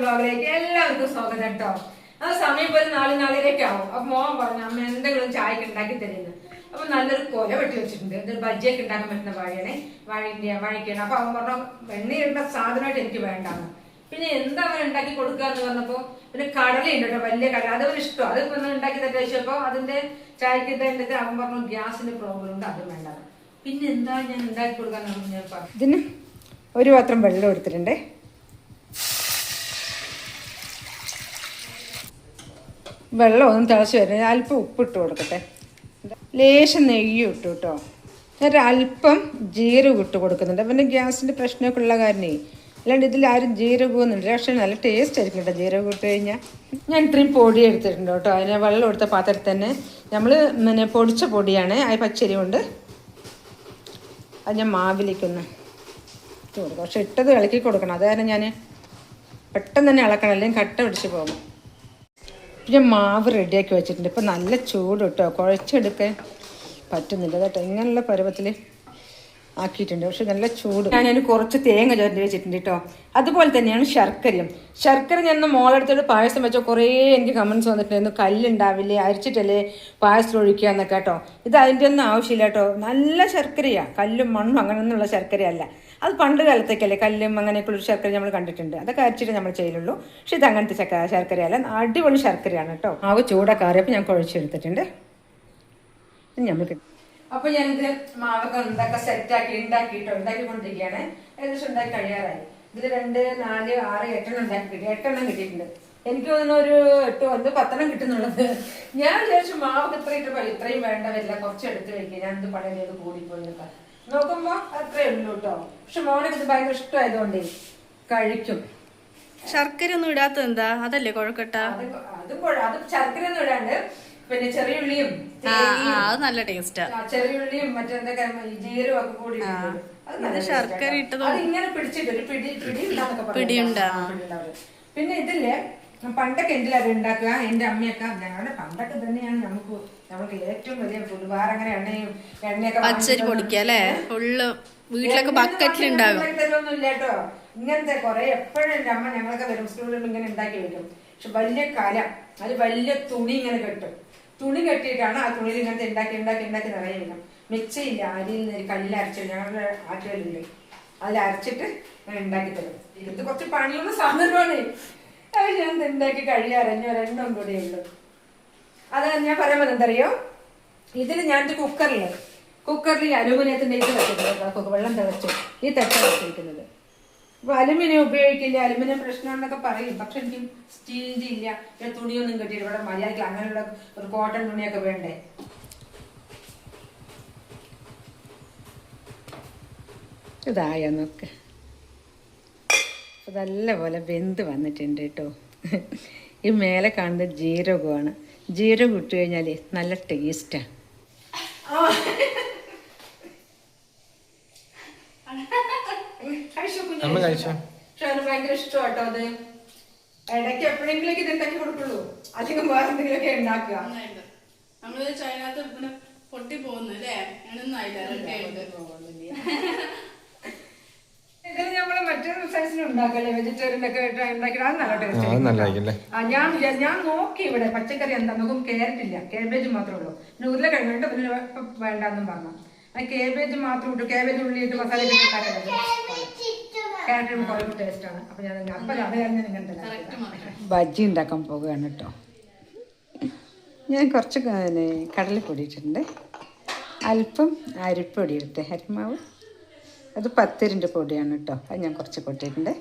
ബ്ലോഗിലേക്ക് എല്ലാവർക്കും സ്വാഗതം കേട്ടോ. അത് സമയം പോലെ 4-4:30 ആവും. അപ്പൊ മോൻ പറഞ്ഞു അമ്മ എന്തെങ്കിലും ചായക്ക് ഉണ്ടാക്കി തരുന്നു. അപ്പൊ നല്ലൊരു കൊല വെട്ടി വെച്ചിട്ടുണ്ട്. ഇതൊരു ബജ്ജിയൊക്കെ ഉണ്ടാക്കാൻ പറ്റുന്ന വാഴയാണ്, വാഴയ്ക്കാണ്. അപ്പൊ അവൻ പറഞ്ഞു എണ്ണയിടേണ്ട സാധനമായിട്ട് എനിക്ക് വേണ്ടാന്ന്. പിന്നെ എന്താ അവൻ ഉണ്ടാക്കി കൊടുക്കാന്ന് പറഞ്ഞപ്പോ പിന്നെ കടലയുണ്ട് കേട്ടോ, വലിയ കടല. അതവന് ഇഷ്ടം. അത് ഇപ്പൊ ഉണ്ടാക്കി തരച്ചപ്പോ അതിന്റെ ചായക്ക് ഇതായിട്ട് അവൻ പറഞ്ഞു ഗ്യാസിന്റെ പ്രോബ്ലം ഉണ്ട്, അത് വേണ്ടാന്ന്. പിന്നെ എന്താ ഞാൻ ഉണ്ടാക്കി കൊടുക്കാന്ന് ഞാൻ പറഞ്ഞു. ഇതിന് ഒരു പാത്രം വെള്ളം എടുത്തിട്ടുണ്ട്. വെള്ളം ഒന്നും തിളച്ച് വരുന്നത്. അല്പം ഉപ്പിട്ട് കൊടുക്കട്ടെ, ലേശം നെയ്യ് ഇട്ടു കേട്ടോ. അല്പം ജീരകം ഇട്ട് കൊടുക്കുന്നുണ്ട്. പിന്നെ ഗ്യാസിൻ്റെ പ്രശ്നമൊക്കെ ഉള്ള കാരണേ, അല്ലാണ്ട് ഇതിൽ ആരും ജീരകമൊന്നുമില്ല. പക്ഷേ നല്ല ടേസ്റ്റ് ആയിരിക്കും കേട്ടോ ജീരകം ഇട്ട് കഴിഞ്ഞാൽ. ഞാൻ ഇത്രയും പൊടി എടുത്തിട്ടുണ്ട് കേട്ടോ. അതിന് വെള്ളം എടുത്ത പാത്രത്തിൽ തന്നെ നമ്മൾ പിന്നെ പൊടിച്ച പൊടിയാണ്, അത് പച്ചരി കൊണ്ട്. അത് ഞാൻ മാവിലേക്കൊന്ന് ഇട്ട് കൊടുക്കും. പക്ഷെ ഇട്ടത് ഇളക്കി കൊടുക്കണം. അത് കാരണം ഞാൻ പെട്ടെന്ന് തന്നെ ഇളക്കണം, അല്ലെങ്കിൽ കട്ട പിടിച്ച് പോകും. ഞാൻ മാവ് റെഡിയാക്കി വെച്ചിട്ടുണ്ട്. ഇപ്പം നല്ല ചൂട് കേട്ടോ, കുഴച്ചെടുക്കാൻ പറ്റുന്നില്ല കേട്ടോ. ഇങ്ങനെയുള്ള പരുവത്തിൽ ആക്കിയിട്ടുണ്ട്. പക്ഷെ നല്ല ചൂട്. ഞാനതിന് കുറച്ച് തേങ്ങ ചേർത്ത് വെച്ചിട്ടുണ്ട് കേട്ടോ. അതുപോലെ തന്നെയാണ് ശർക്കരയും. ശർക്കര ഞാൻ മോളെടുത്തോട്ട് പായസം വെച്ചാൽ കുറേ എനിക്ക് കമൻസ് വന്നിട്ടുണ്ടായിരുന്നു, കല്ലുണ്ടാവില്ലേ, അരിച്ചിട്ടല്ലേ പായസം ഒഴിക്കുക എന്നൊക്കെ കേട്ടോ. ഇത് അതിൻ്റെ ഒന്നും ആവശ്യമില്ല കേട്ടോ. നല്ല ശർക്കരയാണ്, കല്ലും മണ്ണും അങ്ങനെയൊന്നുള്ള ശർക്കരയല്ല. അത് പണ്ട് കാലത്തേക്കല്ലേ കല്ലും അങ്ങനെയൊക്കെയുള്ളൊരു ശർക്കര നമ്മൾ കണ്ടിട്ടുണ്ട്. അതൊക്കെ അരിച്ചിട്ട് നമ്മൾ ചെയ്യുള്ളൂ. പക്ഷെ ഇത് അങ്ങനത്തെ ശർക്കരയല്ല, അടിപൊളി ശർക്കരയാണ് കേട്ടോ. മാവ് ചൂടൊക്കെ അറിയപ്പോൾ ഞാൻ കുഴച്ചെടുത്തിട്ടുണ്ട്. നമുക്ക് അപ്പോൾ ഞാനിത് മാവൊക്കെ ഉണ്ടാക്കിക്കൊണ്ടിരിക്കുകയാണ്. ഏകദേശം ഉണ്ടാക്കി കഴിയാറായി. ഇതിൽ 2, 4, 6, 8 കിട്ടിയിട്ടുണ്ട്. എനിക്ക് തോന്നുന്നു ഒരു 8-10 കിട്ടുന്നുള്ളത്. ഞാൻ വിചാരിച്ചു മാവൊക്കെ ഇത്രയും വേണ്ട വരില്ല, കുറച്ച് എടുത്ത് വെക്കുക, ഞാൻ എന്ത് പണിയത് കൂടിപ്പോയി എന്നൊക്കെ നോക്കുമ്പോ അത്രേ ഉള്ളൂ കേട്ടോ. പക്ഷെ മോനൊക്കെ ഇത് ഭയങ്കര ഇഷ്ടമായതുകൊണ്ടേ കഴിക്കും. ശർക്കര ഒന്നും ഇടാത്തത് എന്താ? അതല്ലേ കൊഴക്കട്ട? അത് ശർക്കര ഒന്നും ഇടാണ്ട് പിന്നെ ചെറിയുള്ളിയും നല്ല ടേസ്റ്റാ. ചെറിയുള്ളിയും മറ്റെന്തൊക്കെ ജീരകം ഒക്കെ കൂടി ശർക്കര ഇട്ടത് ഇങ്ങനെ പിടിച്ചിട്ട് ഒരു പിടിയുണ്ടാ. പിന്നെ ഇതില്ലേ പണ്ടൊക്കെ എന്തിലാ അത് ഉണ്ടാക്കുക, എന്റെ അമ്മയൊക്കെ ഞങ്ങളുടെ പണ്ടൊക്കെ തന്നെയാണ് നമുക്ക് ഏറ്റവും വലിയ ഫുഡ്. വേറെ അങ്ങനെ എണ്ണയൊക്കെ പച്ചരി പൊടിക്കല്ലേ ഫുള്ള് വീട്ടിലൊക്കെ ബക്കറ്റിലുണ്ടാകും. തരുമൊന്നുമില്ല കേട്ടോ. ഇങ്ങനത്തെ കുറെ എപ്പോഴും എന്റെ അമ്മ ഞങ്ങളൊക്കെ വരും സ്കൂളിൽ ഇങ്ങനെ ഉണ്ടാക്കി വെക്കും. പക്ഷെ വലിയ കലം, അത് വലിയ തുണി ഇങ്ങനെ കെട്ടും. തുണി കെട്ടിയിട്ടാണ് ആ തുണിയിൽ ഇങ്ങനത്തെ ഉണ്ടാക്കി നിറയെ വെക്കും. മിക്സിയില്ല, അരിയിൽ നിന്ന് കല്ലിലരച്ച് ഞങ്ങളുടെ ആറ്റുകല്ലുണ്ട്, അതിൽ അരച്ചിട്ട് ഞാൻ ഉണ്ടാക്കി തരും. ഇത് കുറച്ച് പണിയുള്ള സാധനമാണ്. അത് ഞാൻ ഉണ്ടാക്കി കഴിയാറഞ്ഞ ഒരെണ്ണം കൂടെ ഉള്ളു. അത് ഞാൻ പറയുമ്പോൾ എന്തറിയോ, ഇതിൽ ഞാൻ കുക്കറിൽ അലൂമിനിയത്തിന്റെ ഇത് വെച്ചിട്ടുണ്ട്. വെള്ളം തിളച്ചു ഈ തട്ട വെച്ചിരിക്കുന്നത്. അപ്പൊ അലുമിനിയം ഉപയോഗിക്കില്ല, അലുമിനിയം പ്രശ്നമാണെന്നൊക്കെ പറയും. പക്ഷെ എനിക്ക് സ്റ്റീലിന്റെ ഇല്ല, തുണിയൊന്നും കെട്ടിയിട്ട് ഇവിടെ മര്യാദയ്ക്ക് അങ്ങനെയുള്ള ഒരു കോട്ടൺ തുണിയൊക്കെ വേണ്ടേ. ഇതായ നോക്ക്, നല്ലപോലെ വെന്ത് വന്നിട്ടുണ്ട് കേട്ടോ. ഈ മേലെ കാണുന്നത് ജീരകമാണ്. ജീരകം ഇട്ട് കഴിഞ്ഞാൽ നല്ല ടേസ്റ്റാണ്. ഭയങ്കര ഇഷ്ടമാട്ടോ അത്. ഇടയ്ക്ക് എപ്പോഴെങ്കിലൊക്കെ ഇത് ഉണ്ടാക്കി കൊടുക്കുള്ളൂ, അധികം വേറെ എന്തെങ്കിലുമൊക്കെ ഉണ്ടാക്കുക. ഇതിന് നമ്മള് മറ്റൊരു സൈസിന് ഉണ്ടാക്കല്ലേ, വെജിറ്റേറിയൻ ഒക്കെ ഉണ്ടാക്കി അത് നല്ല ടേസ്റ്റ്. ഞാൻ നോക്കി ഇവിടെ പച്ചക്കറി എന്താ നോക്കും, ക്യാരറ്റ് ഇല്ല, കാബേജ് മാത്രമേ ഉള്ളൂ. പിന്നെ ഉരുളക്കിഴങ്ങ് പിന്നെ വേണ്ടെന്നും പറഞ്ഞു. കേബേജ് മാത്രം ഇട്ടു, കേബേജ് ഉള്ളി ഇട്ട് മസാല ക്യാരറ്റ് ടേസ്റ്റ് ആണ്. അപ്പൊ ഞാൻ ബജ്ജി ഉണ്ടാക്കാൻ പോകുകയാണ് കേട്ടോ. ഞാൻ കുറച്ച് കടലപ്പൊടി ഇട്ടിട്ടുണ്ട്, അല്പം അരിപ്പൊടി ഇട്ടേ, അരിമാവ്. അത് 10 പൊടിയാണ് കേട്ടോ. അത് ഞാൻ കുറച്ച് കൊട്ടിയിട്ടുണ്ട്.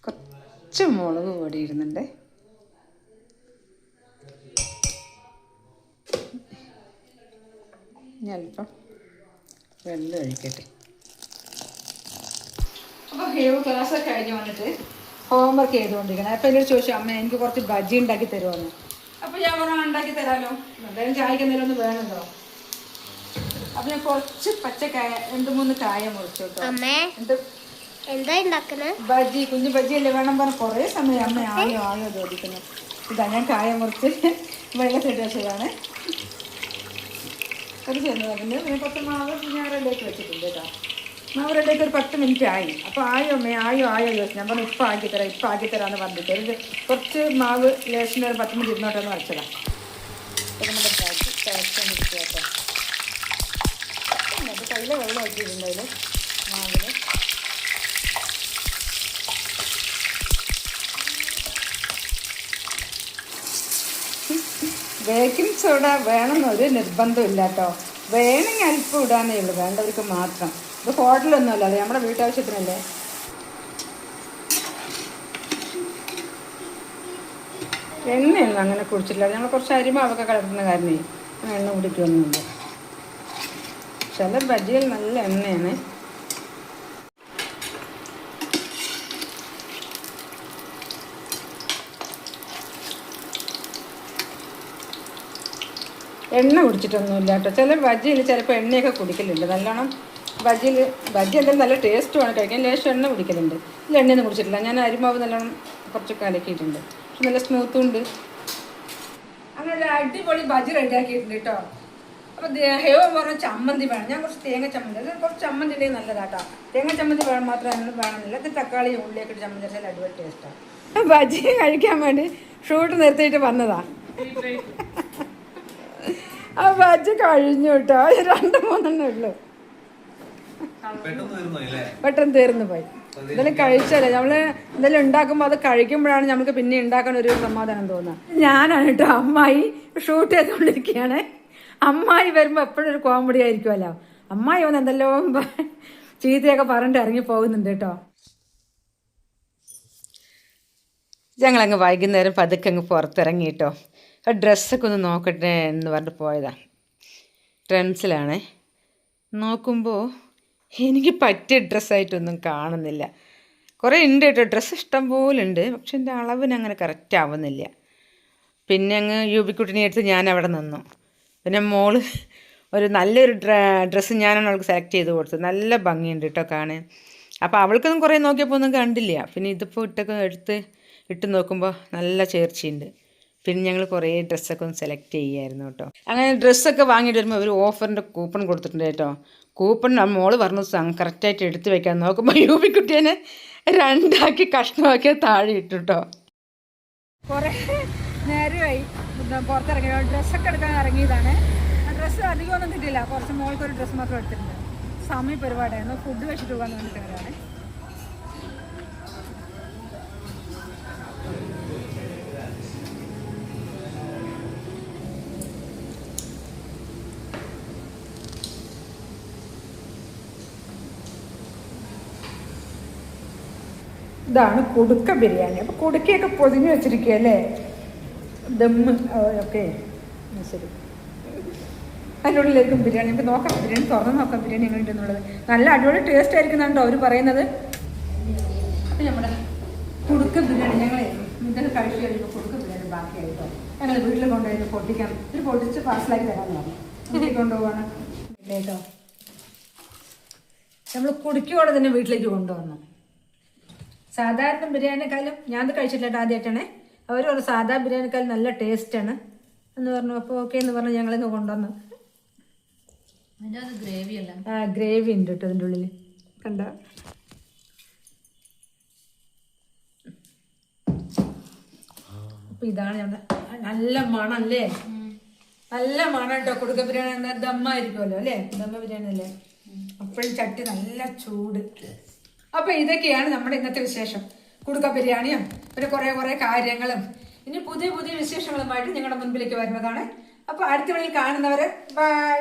കുറച്ച് മുളക് പൊടി ഇടുന്നുണ്ട്. ഞാൻ അല്പം വെള്ളം ഒഴിക്കട്ടെ. അപ്പോൾ ക്ലാസ്സൊക്കെ കഴിഞ്ഞ് വന്നിട്ട് ഹോംവർക്ക് ചെയ്തുകൊണ്ടിരിക്കണം. അപ്പോൾ എന്നോട് ചോദിച്ചു അമ്മ എനിക്ക് കുറച്ച് ബജ്ജി ഉണ്ടാക്കി തരുമോന്ന്. അപ്പോൾ ഞാൻ പറഞ്ഞു ഉണ്ടാക്കി തരാമല്ലോ, എന്തായാലും ചായക്ക് എന്തെങ്കിലും ഒന്ന് വേണമല്ലോ. അപ്പോൾ ഞാൻ കുറച്ച് പച്ചക്കായ 2-3 കായ മുറിച്ചു കേട്ടോ. ബജ്ജി, കുഞ്ഞു ബജ്ജിയല്ലേ വേണം പറഞ്ഞ് കുറേ സമയം അമ്മ ആയോ ചോദിക്കുന്നു. ഇതാ ഞാൻ കായ മുറിച്ച് വെള്ളത്തിട്ട് വെച്ചതാണ്. ഒരു ചെന്ന് പിന്നെ കുറച്ച് മാവ് ഞാൻ റെഡിയാക്കി വെച്ചിട്ടുണ്ട് കേട്ടോ. അവരുടെയൊക്കെ ഒരു 10 മിനിറ്റ് ആയി. അപ്പോൾ ആയോ അമ്മേ ആയോ ചോദിച്ചു. ഞാൻ പറഞ്ഞു ഇപ്പം ആക്കിത്തരാമെന്ന് പറഞ്ഞിട്ട് ഒരു കുറച്ച് മാവ് ലേശം ഒരു 10 മിനിറ്റ് ഇരുന്നോട്ടെ എന്ന് വെച്ചതാണ്. അപ്പോൾ നമ്മുടെ ബജി തിളച്ചോണ്ടിരിക്കുക കേട്ടോ. അത് കയ്യിലെ വെള്ളം ആക്കിയിട്ടുണ്ട് അതിൽ മാവിൽ. ബേക്കിംഗ് സോഡ വേണമെന്നൊരു നിർബന്ധമില്ല കേട്ടോ. വേണമെങ്കിൽ അല്പം ഇടാനേ ഉള്ളൂ, വേണ്ടവർക്ക് മാത്രം. ഇത് ഹോട്ടലൊന്നുമല്ല, അത് നമ്മുടെ വീട്ടാവശ്യത്തിനല്ലേ. എണ്ണയൊന്നും അങ്ങനെ കുടിച്ചിട്ടില്ല. ഞങ്ങൾ കുറച്ച് അരിമാവൊക്കെ കലർത്തുന്ന കാരണേ എണ്ണ കുടിക്കൊന്നുമില്ല. ചില ബജിയിൽ നല്ല എണ്ണയാണ്. എണ്ണ കുടിച്ചിട്ടൊന്നുമില്ല കേട്ടോ. ചില ബജിയിൽ ചിലപ്പോൾ എണ്ണയൊക്കെ കുടിക്കലുണ്ട് നല്ലോണം. ബജി എന്തായാലും നല്ല ടേസ്റ്റുമാണ് കഴിക്കാൻ. ലേശം എണ്ണ കുടിക്കലുണ്ട്. ഇതിൽ എണ്ണയൊന്നും കുടിച്ചിട്ടില്ല. ഞാൻ അരിമാവ് നല്ലോണം കുറച്ച് കലക്കിയിട്ടുണ്ട്. പക്ഷെ നല്ല സ്മൂത്തും ഉണ്ട്. അങ്ങനെ ഒരു അടിപൊളി ബജി റെഡിയാക്കിയിട്ടുണ്ട് കേട്ടോ. അപ്പോൾ ഹേവ പറഞ്ഞ ചമ്മന്തി വേണം. ഞാൻ കുറച്ച് തേങ്ങ ചമ്മന്തി, അത് കുറച്ച് ചമ്മന്തി ഉണ്ടെങ്കിൽ നല്ലതാട്ടോ. തേങ്ങ ചമ്മന്തി മാത്രം വേണമെന്നില്ല. ഇത് തക്കാളി ഉള്ളിയൊക്കെ ഇട്ട് ചമ്മന്തി വെച്ചാൽ അടിപൊളി ടേസ്റ്റാണ്. ബജി കഴിക്കാൻ വേണ്ടി ഷൂട്ട് നിർത്തിയിട്ട് വന്നതാ. ആ ബജി കഴിഞ്ഞു കേട്ടോ. 2-3 ഉള്ളൂ. പെട്ടെന്ന് തീർന്നു പോയി. ഇതെല്ലാം കഴിച്ചല്ലേ നമ്മള് എന്തെങ്കിലും ഉണ്ടാക്കുമ്പോൾ അത് കഴിക്കുമ്പോഴാണ് നമുക്ക് പിന്നെ ഉണ്ടാക്കാൻ ഒരു സമാധാനം തോന്നുക. ഞാനാണ് കേട്ടോ അമ്മായി ഷൂട്ട് ചെയ്തുകൊണ്ടിരിക്കുകയാണ്. അമ്മായി വരുമ്പോൾ എപ്പോഴും ഒരു കോമഡി ആയിരിക്കുമല്ലോ. അമ്മായി വന്ന് എന്തെല്ലോ ചീത്തയൊക്കെ പറഞ്ഞിട്ട് ഇറങ്ങി പോകുന്നുണ്ട് കേട്ടോ. ഞങ്ങളങ്ങ് വൈകുന്നേരം പതുക്കെ അങ്ങ് പുറത്തിറങ്ങി കേട്ടോ. ആ ഡ്രസ്സൊക്കെ ഒന്ന് നോക്കട്ടെ എന്ന് പറഞ്ഞിട്ട് പോയതാണ്. ട്രെൻഡ്സിലാണ്. നോക്കുമ്പോൾ എനിക്ക് പറ്റിയ ഡ്രസ്സായിട്ടൊന്നും കാണുന്നില്ല. കുറേ ഉണ്ട് കേട്ടോ, ഡ്രസ്സ് ഇഷ്ടം പോലെ ഉണ്ട്. പക്ഷെ എൻ്റെ അളവിന് അങ്ങനെ കറക്റ്റ് ആവുന്നില്ല. പിന്നെ അങ്ങ് യൂബിക്കുട്ടിനെ എടുത്ത് ഞാൻ അവിടെ നിന്നു. പിന്നെ മോള് ഒരു നല്ലൊരു ഡ്രസ്സ് ഞാനാണ് അവൾക്ക് സെലക്ട് ചെയ്ത് കൊടുത്തത്. നല്ല ഭംഗിയുണ്ട് കേട്ടോ കാണാൻ. അപ്പോൾ അവൾക്കൊന്നും കുറേ നോക്കിയപ്പോൾ ഒന്നും കണ്ടില്ല. പിന്നെ ഇതിപ്പോൾ ഇട്ട് നോക്കുമ്പോൾ നല്ല ചേർച്ചയുണ്ട്. പിന്നെ ഞങ്ങൾ കുറേ ഡ്രസ്സൊക്കെ ഒന്ന് സെലക്ട് ചെയ്യായിരുന്നു കേട്ടോ. അങ്ങനെ ഡ്രസ്സൊക്കെ വാങ്ങിയിട്ട് വരുമ്പോൾ ഒരു ഓഫറിൻ്റെ കൂപ്പൺ കൊടുത്തിട്ടുണ്ട് കേട്ടോ. കൂപ്പൺ മോള് പറഞ്ഞു കറക്റ്റായിട്ട് എടുത്ത് വെക്കാൻ. നോക്കുമ്പോൾ യൂബിക്കുട്ടിയെ 2 കഷ്ണമാക്കി താഴെ ഇട്ടു കേട്ടോ. കുറേ നേരമായി പുറത്തിറങ്ങി ഡ്രസ്സൊക്കെ എടുക്കാൻ ഇറങ്ങിയതാണ്. ഡ്രസ്സ് അധികമൊന്നും കിട്ടിയില്ല. കുറച്ച് മോൾക്കൊരു ഡ്രസ്സ് മാത്രം എടുത്തിട്ടുണ്ട്. സമയം പരിപാടിയായിരുന്നു. ഫുഡ് വെച്ചിട്ട് പോകാൻ വേണ്ടിയിട്ട് വരാണ്. ഇതാണ് കുടുക്ക ബിരിയാണി. അപ്പോൾ കുടുക്കയൊക്കെ പൊതിഞ്ഞ് വെച്ചിരിക്കുകയല്ലേ, ദമ്മ് ഒക്കെ. ശരി, അതിൻ്റെ ഉള്ളിലേക്കും ബിരിയാണി. നമുക്ക് നോക്കാം, ബിരിയാണി തുറന്ന് നോക്കാം ബിരിയാണി എങ്ങനെ ഉണ്ടെന്നുള്ളത്. നല്ല അടിപൊളി ടേസ്റ്റ് ആയിരിക്കുന്നുണ്ടോ അവർ പറയുന്നത്. അപ്പം നമ്മുടെ കുടുക്ക ബിരിയാണി ഞങ്ങൾ ഇതൊക്കെ കഴിച്ച് കഴിയുമ്പോൾ കുടുക്ക ബിരിയാണി ബാക്കിയായിട്ടോ. ഞങ്ങൾ വീട്ടിൽ കൊണ്ടുപോയി പൊട്ടിക്കാം. ഇത് പൊട്ടിച്ച് പാർസലാക്കി തരാമെന്ന് പറഞ്ഞു. വീട്ടിൽ കൊണ്ടുപോകാണ് കേട്ടോ. നമ്മൾ കുടുക്കയോടെ തന്നെ വീട്ടിലേക്ക് കൊണ്ടുവന്നു. സാധാരണ ബിരിയാണിക്കാളും ഞാനത് കഴിച്ചിട്ടില്ല, ആദ്യമായിട്ടാണ്. അവർ പറഞ്ഞു സാധാ ബിരിയാണിക്കാളും നല്ല ടേസ്റ്റാണ് എന്ന് പറഞ്ഞു. അപ്പോൾ ഓക്കെ എന്ന് പറഞ്ഞ് ഞങ്ങളിന്ന് കൊണ്ടുവന്നു. ഗ്രേവി ഉണ്ട് കേട്ടോ അതിൻ്റെ ഉള്ളിൽ, കണ്ട. അപ്പൊ ഇതാണ് ഞങ്ങളുടെ നല്ല മണം അല്ലേ, നല്ല മണം കേട്ടോ. കുടുക്ക ബിരിയാണി എന്നാൽ ദമ്മായിരിക്കുമല്ലോ അല്ലേ, ദമ്മ ബിരിയാണി അല്ലേ. അപ്പോഴും ചട്ടി നല്ല ചൂട്. അപ്പൊ ഇതൊക്കെയാണ് നമ്മുടെ ഇന്നത്തെ വിശേഷം. കുടുക്ക ബിരിയാണിയും പിന്നെ കുറേ കാര്യങ്ങളും. ഇനി പുതിയ വിശേഷങ്ങളുമായിട്ട് നിങ്ങളുടെ മുൻപിലേക്ക് വരുന്നതാണ്. അപ്പൊ അടുത്ത വഴിയിൽ കാണുന്നവരെ ബൈ.